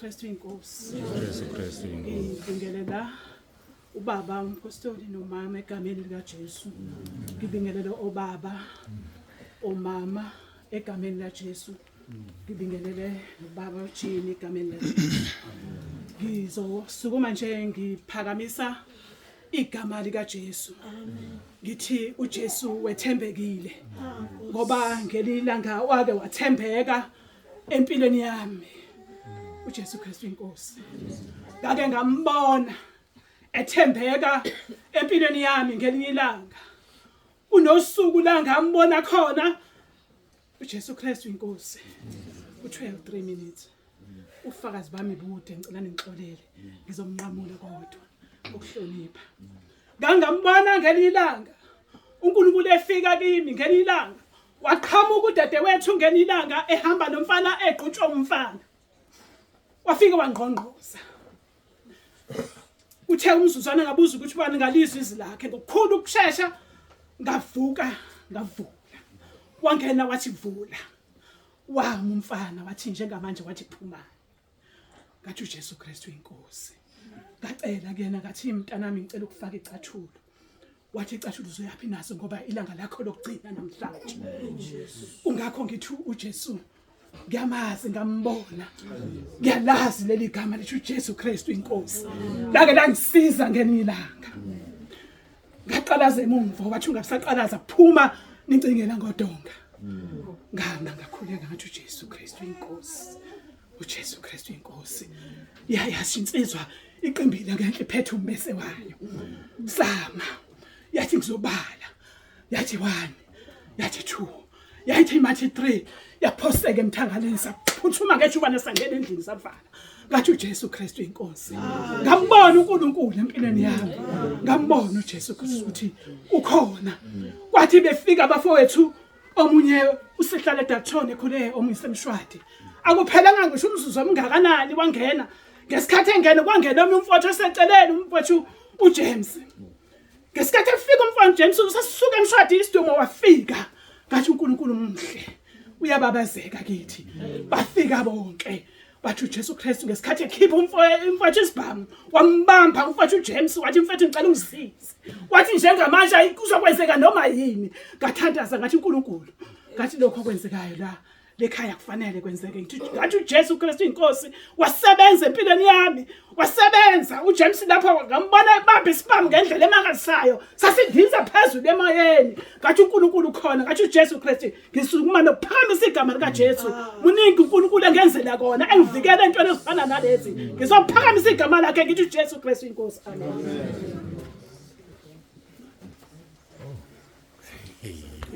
Kristu inkosi. Jesu Kristu inkosi. Ngibingelela ubaba umpostoli nomama egameni lika Jesu. Ngibingelela obaba, omama egameni lika Jesu. Ngibingelele ubaba uJini egameni lika Jesu. Ngizosukuma nje ngiphakamisa igama lika Jesu. Ngithi uJesu wethembekile ngoba ngelilanga wake wathembeka empilweni yami. uJesu Kristu inkosi. Ngake ngambona ethembeka empilweni yami ngelinye ilanga. Unosuku la ngambona khona uJesu Kristu inkosi. U12 3 minutes. Ufakazi bami bude ngicela nixolele. Ngizomnqamula kodwa ukuhlonipha. Ngangambona ngelinye ilanga. uNkulunkulu efika kimi ngelinye ilanga. Waqhamuka udade wethu ngelinye ilanga ehamba nomfana eqhutshwa umfana. Wafika wangqongqoza. Uthe umzuzwana ngabuza ukuthi ubani ngalizwi izwi lakhe ngokukhulu ukusheshsha ngavuka ngavula. Wangena wathi vula. Wami umfana wathi njengamanje wathi phuma. Ngathi uJesu Kristu inkosi. Ngacela kuyena ngathi mntanami ngicela ukufaka icathulo. Wathi icathulo uzoyapi naso ngoba ilanga lakho lokugcina namhlanje. Ungakho ngithi uJesu ngiyamazi ngambona. Ngiyalazi leli gama lithi uJesu Kristu inkosi. Lake langisiza ngelinye ilanga. Ngaqalaza emuva wathi ungabisaqalaza phuma nicingela ngodonga. Ngama ngakhuleka ngathi uJesu Kristu inkosi. uJesu Kristu inkosi. Yashinsizwa iqimbile ngenhle phethe umbese wayo. Sama. Yathi ngizobala. Yathi 1. Yathi 2. Yathi mathi 3. Yaphoseka emthangaleni saphuthuma ngejubane sangena endlini savala. Ngathi uJesu Kristu inkosi. Ngambona uNkulunkulu empilweni yami. Ngambona uJesu Kristu ukuthi ukhona. Kwathi befika abafowethu omunye usihlala eDaktone khole omunye semshwadi. Akuphelanga ngisho umzuzu omngakanani wangena. Ngesikhathi engene kwangena umfowethu oseceleni umfowethu uJames. Ngesikhathi efika umfowethu James usasuka emshwadi isidumo wafika. Ngathi uNkulunkulu umhle. Uyababazeka kithi. Bafika bonke. Bathi uJesu Kristu ngesikhathi ekhipha umfowethu isibhamu. Wambamba umfowethu uJames wathi mfethu ngicela ungisize. Wathi njengamanje kuzokwenzeka noma yini. Ngathandaza ngathi uNkulunkulu. Ngathi lokho kwenzekayo la lekhaya kufanele kwenzeke ngathi uJesu Kristu inkosi wasebenza empilweni yami. Wasebenza uJames lapho ngambona ebamba isibhamu ngendlela emangalisayo. Sasidinza phezulu emoyeni. Ngathi uNkulunkulu khona ngathi uJesu Kristu ngisukuma nokuphakamisa igama lika Jesu. Muningi uNkulunkulu engenzela kona engivikela entweni ezifana nalezi. Ngizophakamisa igama lakhe ngithi uJesu Kristu inkosi. Amen.